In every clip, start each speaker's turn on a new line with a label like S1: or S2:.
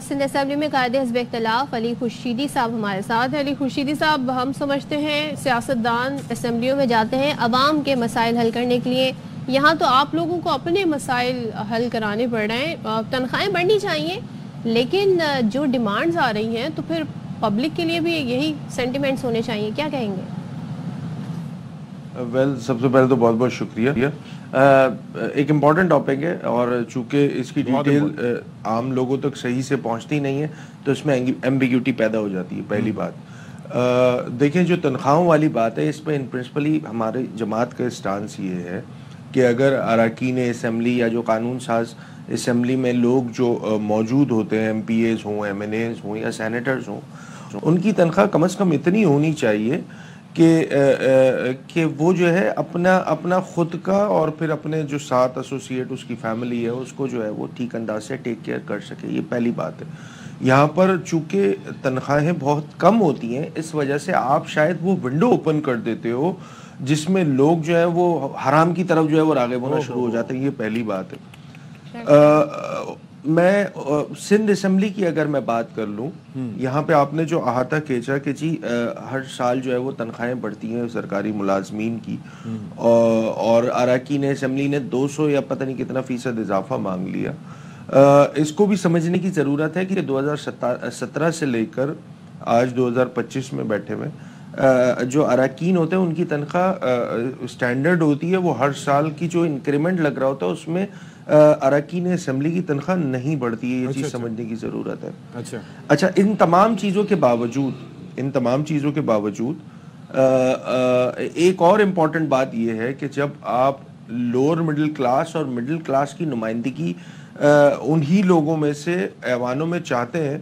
S1: Sindh assembly میں قائد حزب اختلاف علی خورشیدی صاحب ہمارے ساتھ ہیں۔ علی خورشیدی صاحب، ہم سمجھتے ہیں سیاستدان اسمبلیوں میں جاتے ہیں عوام کے مسائل حل کرنے کے لیے، یہاں تو آپ لوگوں کو اپنے مسائل حل کرانے پڑ رہے ہیں۔ تنخواہیں بڑھنی چاہیے لیکن جو ڈیمانڈز آ رہی ہیں تو پھر پبلک کے لیے بھی یہی سینٹیمنٹس ہونے چاہیے، کیا کہیں گے؟
S2: سب سے پہلے تو بہت بہت شکریہ۔ ایک امپورٹنٹ ٹاپک ہے اور چونکہ اس کی ڈیٹیل عام لوگوں تک صحیح سے پہنچتی نہیں ہے تو اس میں ایمبیگیوٹی پیدا ہو جاتی ہے۔ پہلی بات دیکھیں، جو تنخواہوں والی بات ہے اس پہ ان پرنسپلی ہمارے جماعت کا اسٹانس یہ ہے کہ اگر اراکین اسمبلی یا جو قانون ساز اسمبلی میں لوگ جو موجود ہوتے ہیں، ایم پی ایز ہوں، ایم این ایز ہوں یا سینیٹرز ہوں، ان کی تنخواہ کم از کم اتنی ہونی چاہیے کہ وہ جو ہے اپنا خود کا اور پھر اپنے جو ساتھ ایسوسیٹ اس کی فیملی ہے اس کو جو ہے وہ ٹھیک انداز سے ٹیک کیئر کر سکے۔ یہ پہلی بات ہے۔ یہاں پر چونکہ تنخواہیں بہت کم ہوتی ہیں، اس وجہ سے آپ شاید وہ ونڈو اوپن کر دیتے ہو جس میں لوگ جو ہے وہ حرام کی طرف جو ہے وہ راغب ہونا شروع ہو جاتے ہیں۔ یہ پہلی بات ہے۔ میں سندھ اسمبلی کی اگر میں بات کر لوں، یہاں پہ آپ نے جو احاطہ کھینچا کہ جی ہر سال جو ہے وہ تنخواہیں بڑھتی ہیں سرکاری ملازمین کی، اور اراکین اسمبلی نے 200 یا پتہ نہیں کتنا فیصد اضافہ مانگ لیا۔ اس کو بھی سمجھنے کی ضرورت ہے کہ 2017 سے لے کر آج 2025 میں بیٹھے ہوئے جو اراکین ہوتے ہیں ان کی تنخواہ سٹینڈرڈ ہوتی ہے، وہ ہر سال کی جو انکریمنٹ لگ رہا ہوتا ہے اس میں اراکین اسمبلی کی تنخواہ نہیں بڑھتی ہے۔ یہ چیز سمجھنے کی ضرورت ہے۔ اچھا، ان تمام چیزوں کے باوجود ایک اور امپورٹنٹ بات یہ ہے کہ جب آپ لوور مڈل کلاس اور مڈل کلاس کی نمائندگی انہی لوگوں میں سے ایوانوں میں چاہتے ہیں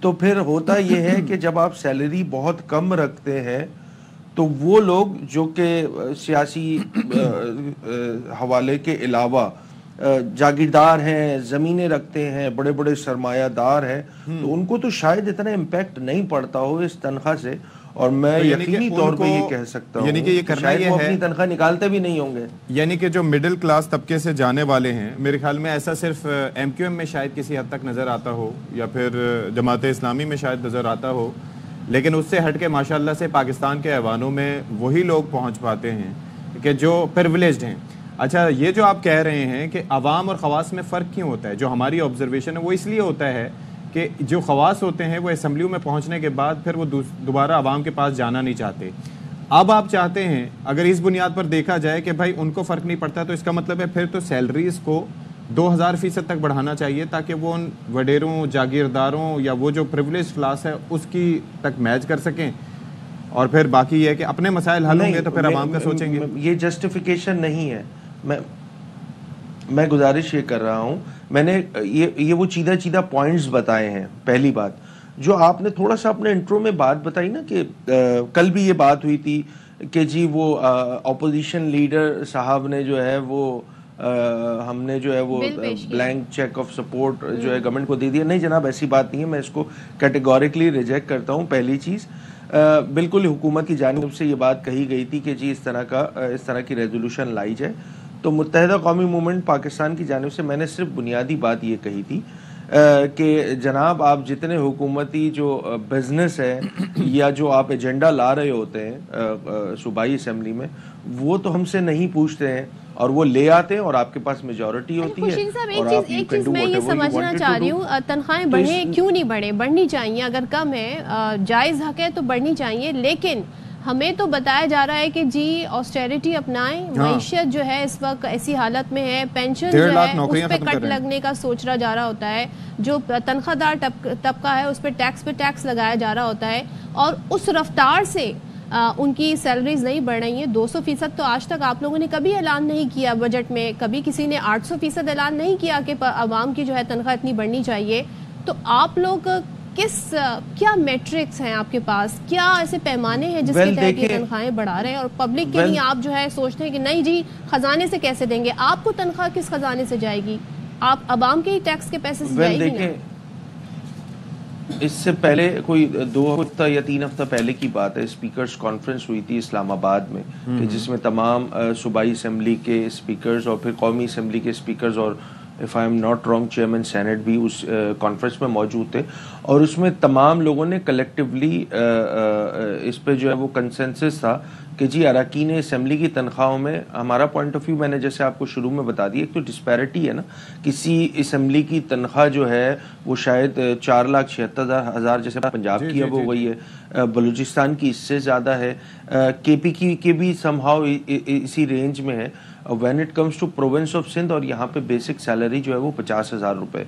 S2: تو پھر ہوتا یہ ہے کہ جب آپ سیلری بہت کم رکھتے ہیں تو وہ لوگ جو کہ سیاسی حوالے کے علاوہ جاگیردار ہیں، زمینیں رکھتے ہیں، بڑے بڑے سرمایہ دار ہیں، تو ان کو تو شاید اتنا امپیکٹ نہیں پڑتا ہو اس تنخواہ سے، اور میں یقینی طور پہ یہ کہہ سکتا ہوں کہ شاید وہ اپنی تنخواہ نکالتے بھی نہیں ہوں گے۔
S3: یعنی کہ جو مڈل کلاس طبقے سے جانے والے ہیں، میرے خیال میں ایسا صرف ایم کیو ایم میں شاید کسی حد تک نظر آتا ہو یا پھر جماعت اسلامی میں شاید نظر آتا ہو، لیکن اس سے ہٹ کے ماشاءاللہ سے پاکستان کے ایوانوں میں وہی لوگ پہنچ پاتے ہیں کہ جو پریولیجڈ ہیں۔ اچھا، یہ جو آپ کہہ رہے ہیں کہ عوام اور خواص میں فرق کیوں ہوتا ہے، جو ہماری آبزرویشن ہے وہ اس لیے ہوتا ہے کہ جو خواص ہوتے ہیں وہ اسمبلیوں میں پہنچنے کے بعد پھر وہ دوبارہ عوام کے پاس جانا نہیں چاہتے۔ اب آپ چاہتے ہیں اگر اس بنیاد پر دیکھا جائے کہ بھائی ان کو فرق نہیں پڑتا تو اس کا مطلب ہے پھر تو سیلریز کو 2000% تک بڑھانا چاہیے تاکہ وہ ان وڈیروں، جاگیرداروں یا وہ جو پریولیج کلاس ہے اس کی تک میچ کر سکیں، اور پھر باقی یہ ہے کہ اپنے مسائل حل ہوں گے تو پھر عوام کا سوچیں گے۔
S2: یہ جسٹیفیکیشن نہیں ہے۔ میں گزارش یہ کر رہا ہوں، میں نے یہ وہ چیدہ پوائنٹس بتائے ہیں۔ پہلی بات جو آپ نے تھوڑا سا اپنے انٹرو میں بات بتائی نا کہ کل بھی یہ بات ہوئی تھی کہ جی وہ اپوزیشن لیڈر صاحب نے جو ہے وہ ہم نے جو ہے وہ بلینک چیک آف سپورٹ جو ہے گورنمنٹ کو دے دیا۔ نہیں جناب، ایسی بات نہیں ہے، میں اس کو کیٹیگوریکلی ریجیکٹ کرتا ہوں۔ پہلی چیز، بالکل حکومت کی جانب سے یہ بات کہی گئی تھی کہ جی اس طرح کی ریزولوشن لائی جائے، تو متحدہ قومی موومنٹ پاکستان کی جانب سے میں نے صرف بنیادی بات یہ کہی تھی کہ جناب آپ جتنے حکومتی جو بزنس ہے یا جو آپ ایجنڈا لا رہے ہوتے ہیں صوبائی اسمبلی میں، وہ تو ہم سے نہیں پوچھتے ہیں اور وہ لے آتے ہیں اور آپ کے پاس میجورٹی ہوتی ہے۔
S1: ایک چیز میں یہ سمجھنا چاہ رہی ہوں، تنخواہیں بڑھیں کیوں نہیں بڑھیں، بڑھنی چاہیے، اگر کم ہے جائز حق ہے تو بڑھنی چاہیے، لیکن ہمیں تو بتایا جا رہا ہے کہ جی آسٹیریٹی اپنائیں، معیشت جو ہے اس وقت ایسی حالت میں ہے، پینشن جو ہے اس پہ کٹ لگنے کا سوچا جا رہا ہوتا ہے، جو تنخواہ دار طبقہ ہے اس پہ ٹیکس لگایا جا رہا ہوتا ہے، اور اس رفتار سے ان کی سیلریز نہیں بڑھ رہی ہیں۔ 200% تو آج تک آپ لوگوں نے کبھی اعلان نہیں کیا بجٹ میں، کبھی کسی نے 800% اعلان نہیں کیا کہ عوام کی جو ہے تنخواہ اتنی بڑھنی چاہیے۔ تو آپ لوگ کیا میٹرکس ہیں آپ کے پاس، کیا ایسے پیمانے ہیں جس کے تحت یہ تنخواہیں بڑھا رہے ہیں، اور پبلک کے لیے آپ جو ہے سوچتے ہیں کہ نہیں جی خزانے سے کیسے دیں گے؟ آپ کو تنخواہ کس خزانے سے جائے گی؟ آپ عوام کے ہی ٹیکس کے پیسے سے جائے گی نا۔
S2: اس سے پہلے کوئی 2 ہفتہ یا 3 ہفتہ پہلے کی بات ہے، اسپیکرز کانفرنس ہوئی تھی اسلام آباد میں کہ جس میں تمام صوبائی اسمبلی کے اسپیکرز اور پھر قومی اسمبلی کے اسپیکرز اور if I am not wrong chairman senate بھی اس کانفرنس میں موجود تھے, اور اس میں تمام لوگوں نے کلیکٹیولی اس پہ جو ہے وہ کنسنسس تھا کہ جی اراکین اسمبلی کی تنخواہوں میں ہمارا پوائنٹ آف ویو میں نے جیسے آپ کو شروع میں بتا دیا, ایک تو ڈسپیرٹی ہے نا, کسی اسمبلی کی تنخواہ جو ہے وہ شاید 4,76,000 جیسے پنجاب کی اب ہو گئی ہے, بلوچستان کی اس سے زیادہ ہے, کے پی کی بھی سم ہاؤ اسی رینج میں ہے. When it comes to province of Sindh, اور یہاں پہ بیسک سیلری جو ہے وہ 50,000 روپے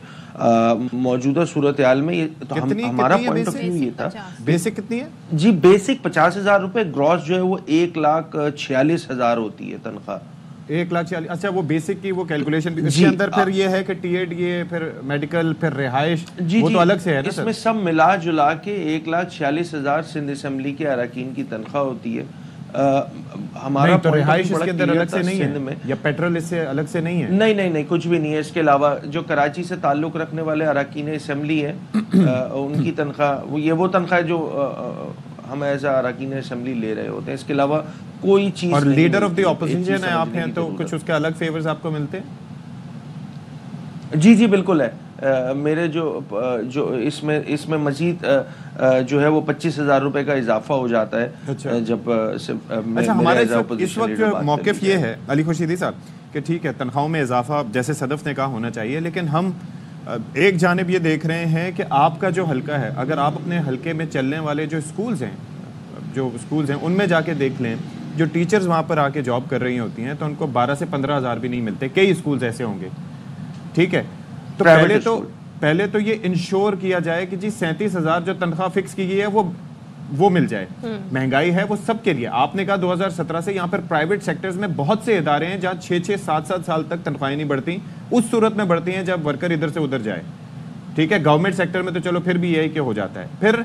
S2: موجودہ صورتحال میں. یہ تو ہمارا پوائنٹ آف ویو یہ تھا.
S3: بیسک کتنی ہے
S2: جی؟ بیسک 50,000 روپے, گراس جو ہے وہ 1,46,000 ہوتی ہے تنخواہ.
S3: 1,46,000. اچھا وہ بیسک کی وہ کیلکولیشن اس کے اندر پھر یہ ہے کہ ٹی ایڈ, یہ پھر میڈیکل, پھر رہائش, وہ تو الگ سے ہے نا.
S2: اس میں سب ملا جلا کے 1,46,000 سندھ اسمبلی کے اراکین کی تنخواہ ہوتی ہے. ہمارا
S3: تو رہائش اس کے اندر الگ سے نہیں ہے, یا پیٹرول اس سے الگ سے نہیں ہے؟
S2: نہیں کچھ بھی نہیں ہے. اس کے علاوہ جو کراچی سے تعلق رکھنے والے اراکین اسمبلی ہیں ان کی تنخواہ, یہ وہ تنخواہ جو ہم ایز اراکین اسمبلی لے رہے ہوتے ہیں. اس کے علاوہ کوئی چیز.
S3: اور لیڈر آف دی اپوزیشن ہیں آپ ہیں, تو کچھ اس کے الگ فیورز آپ کو ملتے ہیں؟
S2: جی بالکل ہے. میرے جو اس میں مزید جو ہے وہ 25,000 روپے کا اضافہ ہو جاتا ہے جب.
S3: اچھا ہمارے اس وقت جو موقف یہ ہے علی خورشیدی صاحب کہ ٹھیک ہے تنخواہوں میں اضافہ جیسے صدف نے کہا ہونا چاہیے, لیکن ہم ایک جانب یہ دیکھ رہے ہیں کہ آپ کا جو حلقہ ہے, اگر آپ اپنے حلقے میں چلنے والے جو اسکولز ہیں ان میں جا کے دیکھ لیں, جو ٹیچرز وہاں پر آ کے جاب کر رہی ہوتی ہیں تو ان کو 12 سے 15,000 بھی نہیں ملتے. کئی اسکولز ایسے ہوں گے, ٹھیک ہے. تو پہلے تو یہ انشور کیا جائے کہ جی 37,000 جو تنخواہ فکس کی گئی ہے وہ مل جائے. مہنگائی ہے وہ سب کے لیے. آپ نے کہا 2017 سے یہاں پر پرائیویٹ سیکٹرز میں بہت سے ادارے ہیں جہاں 6-6, 7-7 سال تک تنخواہیں نہیں بڑھتی. اس صورت میں بڑھتی ہیں جب ورکر ادھر سے ادھر جائے, ٹھیک ہے. گورنمنٹ سیکٹر میں تو چلو پھر بھی یہی کہ ہو جاتا ہے. پھر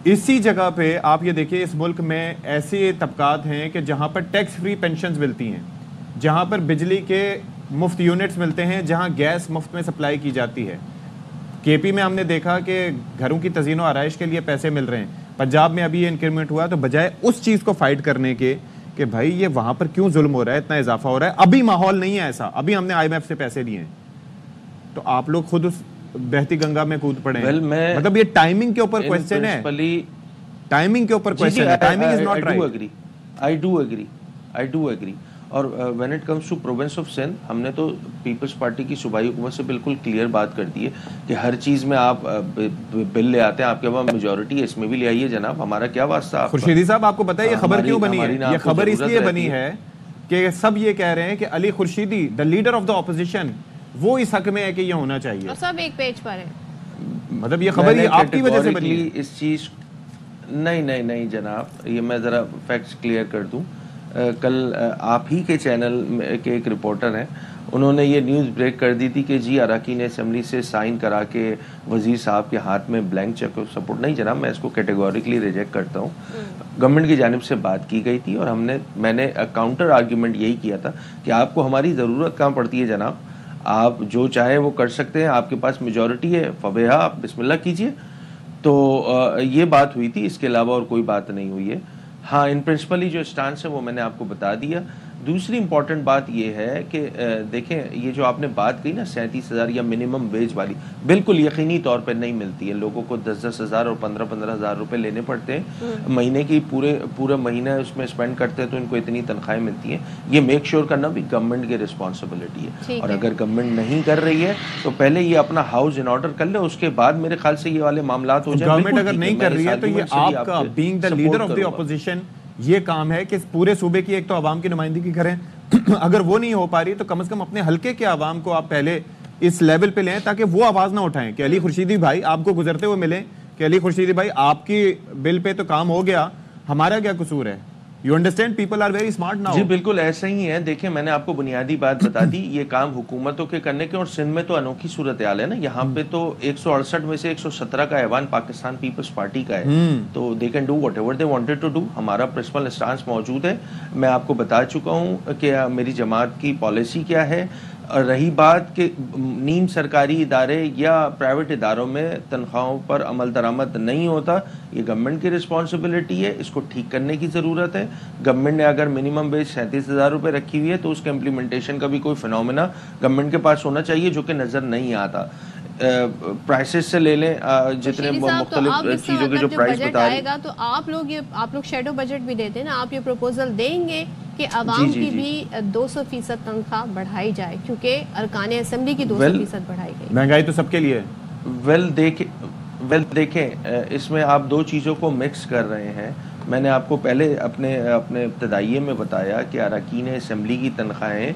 S3: اسی جگہ پہ آپ یہ دیکھیے اس ملک میں ایسے طبقات ہیں کہ جہاں پر ٹیکس فری پینشنز ملتی ہیں, جہاں پر بجلی کے مفت یونٹس ملتے ہیں, جہاں گیس مفت میں سپلائی کی جاتی ہے. کے پی میں ہم نے دیکھا کہ گھروں کی تزئین و آرائش کے لیے پیسے مل رہے ہیں. پنجاب میں ابھی یہ انکریمنٹ ہوا, تو بجائے اس چیز کو فائٹ کرنے کے کہ بھائی یہ وہاں پر کیوں ظلم ہو رہا ہے, اتنا اضافہ ہو رہا ہے, ابھی ماحول نہیں ہے ایسا, ابھی ہم نے آئی ایم ایف سے پیسے لیے ہیں, تو آپ لوگ خود اس بہتی گنگا میں کود پڑے ہیں. مطلب یہ ٹائمنگ کے اوپر کوسچن ہے, ٹائمنگ کے اوپر کوسچن ہے. Timing is not right.
S2: I do agree. اور when it comes to province of Sindh, ہم نے تو پیپلز پارٹی کی صوبائی حکومت سے بالکل کلیئر بات کر دی ہے کہ ہر چیز میں آپ بل لے آتے ہیں, آپ کے پاس میجورٹی ہے, اس میں بھی لے آئیے جناب, ہمارا کیا واسطہ.
S3: خورشیدی صاحب آپ کو پتہ ہے یہ خبر کیوں بنی ہے؟ یہ خبر اس لیے بنی ہے کہ سب یہ کہہ رہے ہیں کہ علی خورشیدی دا لیڈر آف دا اپوزیشن وہ اس حق میں ہے کہ یہ ہونا چاہیے,
S1: سب ایک پیج پر ہے.
S3: مطلب یہ خبر آپ کی وجہ سے بنی ہے
S2: اس چیز. نہیں جناب, یہ میں ذرا فیکٹس کلیئر کر دوں. کل آپ ہی کے چینل کے ایک رپورٹر ہیں, انہوں نے یہ نیوز بریک کر دی تھی کہ جی اراکین اسمبلی سے سائن کرا کے وزیر صاحب کے ہاتھ میں بلینک چیک کو سپورٹ. نہیں جناب, میں اس کو کیٹیگوریکلی ریجیکٹ کرتا ہوں. گورنمنٹ کی جانب سے بات کی گئی تھی اور میں نے کاؤنٹر آرگیومنٹ یہی کیا تھا کہ آپ کو ہماری ضرورت کہاں پڑتی ہے جناب, آپ جو چاہیں وہ کر سکتے ہیں, آپ کے پاس میجورٹی ہے, فبیہا آپ بسم اللہ کیجئے. تو یہ بات ہوئی تھی, اس کے علاوہ اور کوئی بات نہیں ہوئی ہے. ہاں ان پرنسپلی جو اسٹانس ہے وہ میں نے آپ کو بتا دیا. دوسری امپورٹنٹ بات یہ ہے کہ دیکھیں یہ جو آپ نے بات کہی نا 37,000 یا منیمم ویج والی, بالکل یقینی طور پہ نہیں ملتی ہے. لوگوں کو 10,000 اور 15,000 روپے لینے پڑتے ہیں مہینے کی, پورے مہینہ اس میں اسپینڈ کرتے ہیں تو ان کو اتنی تنخواہیں ملتی ہیں. یہ میک شیور کرنا بھی گورنمنٹ کی رسپانسبلٹی ہے, اور اگر گورنمنٹ نہیں کر رہی ہے تو پہلے یہ اپنا ہاؤس ان آرڈر کر لے, اس کے بعد میرے خیال سے یہ والے معاملات ہو جائیں.
S3: گورنمنٹ اگر نہیں کر رہی ہے تو یہ آپ کا being the leader of the opposition یہ کام ہے کہ پورے صوبے کی ایک تو عوام کی نمائندگی کریں. اگر وہ نہیں ہو پا رہی تو کم از کم اپنے حلقے کے عوام کو آپ پہلے اس لیول پہ لیں تاکہ وہ آواز نہ اٹھائیں کہ علی خورشیدی بھائی آپ کو گزرتے ہوئے ملیں کہ علی خورشیدی بھائی آپ کی بل پہ تو کام ہو گیا, ہمارا کیا قصور ہے. You understand, people are very smart now.
S2: جی بالکل ایسا ہی ہے. دیکھیں میں نے آپ کو بنیادی بات بتا دی, یہ کام حکومتوں کے کرنے کے, اور سندھ میں تو انوکھی صورتحال ہے نا. یہاں پہ تو 168 میں سے 117 کا ایوان پاکستان پیپلز پارٹی کا ہے, تو they can do whatever they wanted to do. ہمارا پرنسپل اسٹانس موجود ہے, میں آپ کو بتا چکا ہوں کہ میری جماعت کی پالیسی کیا ہے. اور رہی بات کہ نیم سرکاری ادارے یا پرائیویٹ اداروں میں تنخواہوں پر عمل درآمد نہیں ہوتا، یہ گورنمنٹ کی رسپانسبلٹی ہے، اس کو ٹھیک کرنے کی ضرورت ہے. گورنمنٹ نے اگر منیمم ویج 37,000 روپے رکھی ہوئی ہے تو اس کے امپلیمنٹیشن کا بھی کوئی فنومینا گورنمنٹ کے پاس ہونا چاہیے جو کہ نظر نہیں آتا. پرائسز سے لے لیں جتنے مختلف چیزوں کے جو پرائس بتا رہے ہیں،
S1: تو آپ لوگ شیڈو بجٹ بھی دیتے ہیں نا، آپ یہ پروپوزل دیں گے کہ عوام کی بھی 200% تنخواہ بڑھائی جائے، کیونکہ ارکان اسمبلی کی 200% بڑھائی گئی.
S3: مہنگائی تو سب کے لیے ہے.
S2: دیکھیں اس میں آپ دو چیزوں کو مکس کر رہے ہیں. میں نے آپ کو پہلے اپنے ابتدائیے میں بتایا کہ اراکین اسمبلی کی تنخواہیں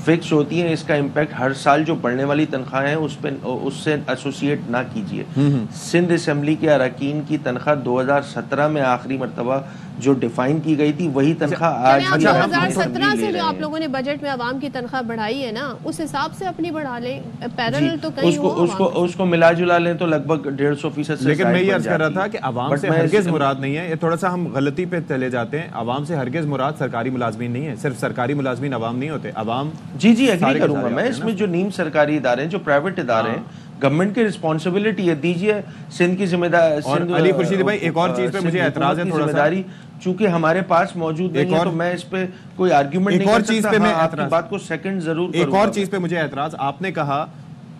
S2: فکس ہوتی ہیں، اس کا امپیکٹ ہر سال جو بڑھنے والی تنخواہیں ہیں اس سے ایسوسیٹ نہ کیجیے. سندھ اسمبلی کے اراکین کی تنخواہ 2017 میں آخری مرتبہ جو ڈیفائن کی گئی تھی وہی تنخواہ آج
S1: 2017 سے جو آپ لوگوں نے بجٹ میں عوام کی تنخواہ بڑھائی ہے نا، اس حساب سے اپنی بڑھا لیں. پیرل تو کہیں
S2: اس کو ملا جلا لیں تو لگ بھگ 150% سے.
S3: لیکن میں یہ عرض کر رہا تھا کہ عوام سے ہرگز مراد نہیں ہے، یہ تھوڑا سا ہم غلطی پہ چلے جاتے ہیں. عوام سے ہرگز مراد سرکاری ملازمین نہیں ہے. صرف سرکاری ملازمین عوام نہیں ہوتے. عوام
S2: جی ایگری کروں گا میں. اس میں جو نیم سرکاری ادارے ہیں، جو پرائیویٹ ادارے ہیں، گورنمنٹ کی رسپانسبلٹی ہے. دیجئے سندھ کی ذمہ داری.
S3: علی خورشیدی بھائی ایک اور چیز پہ مجھے اعتراض ہے تھوڑا سا،
S2: چونکہ ہمارے پاس موجود نہیں ہے تو میں اس پہ کوئی آرگیومنٹ نہیں کر سکتا. آپ کی بات کو سیکنڈ ضرور کروں گا.
S3: ایک اور چیز پہ مجھے اعتراض، آپ نے کہا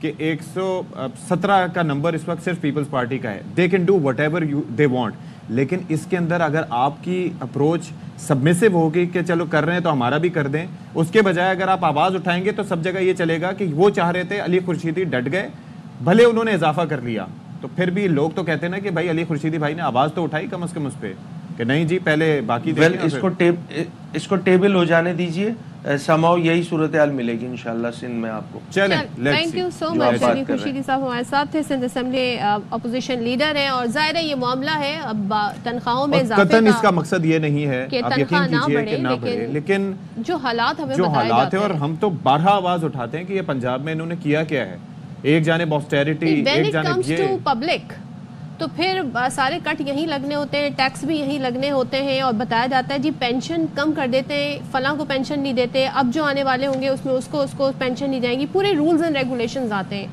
S3: کہ 117 کا نمبر اس وقت صرف پیپلز پارٹی کا ہے. دے can do what ever they want. لیکن اس کے اندر اگر آپ کی اپروچ سبمیسو ہوگی کہ چلو کر رہے ہیں تو ہمارا بھی کر دیں، اس کے بجائے اگر آپ آواز اٹھائیں گے تو سب جگہ یہ چلے گا کہ وہ چاہ رہے تھے، علی خورشیدی ڈٹ گئے، بھلے انہوں نے اضافہ کر لیا تو پھر بھی لوگ تو کہتے ہیں نا کہ بھائی علی خورشیدی بھائی نے آواز تو اٹھائی کم از کم اس پہ کہ نہیں جی پہلے باقی
S2: اس کو ٹیبل ہو جانے دیجئے. سماؤ یہی صورتحال ملے گی انشاءاللہ سندھ میں آپ کو.
S3: چلیں
S1: تھینک یو سو مچ. علی خورشیدی صاحب ہمارے ساتھ تھے، سندھ اسمبلی اپوزیشن لیڈر ہیں، اور ظاہر ہے یہ معاملہ ہے اب تنخواہوں میں اضافے کا.
S3: اس کا مقصد یہ نہیں ہے
S1: کہ
S3: آپ یقین کیجئے کہ نہ بڑھے، لیکن
S1: جو حالات ہمیں بتائے جاتے
S3: ہیں اور ہم تو بارہا آواز اٹھاتے ہیں کہ یہ پنجاب میں انہوں نے کیا کیا ہے. ایک جانب آسٹیرٹی، ایک جانب یہ
S1: پبلک، تو پھر سارے کٹ یہیں لگنے ہوتے ہیں، ٹیکس بھی یہیں لگنے ہوتے ہیں، اور بتایا جاتا ہے جی پینشن کم کر دیتے ہیں، فلاں کو پینشن نہیں دیتے، اب جو آنے والے ہوں گے اس میں اس کو پینشن نہیں جائیں گی. پورے رولز اینڈ ریگولیشنز آتے ہیں.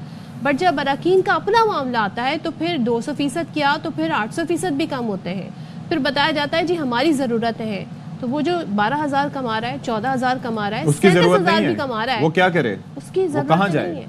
S1: بٹ جب اراکین کا اپنا معاملہ آتا ہے تو پھر 200% کیا تو پھر 800% بھی کم ہوتے ہیں. پھر بتایا جاتا ہے جی ہماری ضرورتیں ہیں. تو وہ جو 12,000 کما رہا ہے، 14,000 کما رہا ہے، 37,000 بھی کما رہا ہے،
S3: وہ کیا کرے؟
S1: اس کی ضرورت نہیں ہے.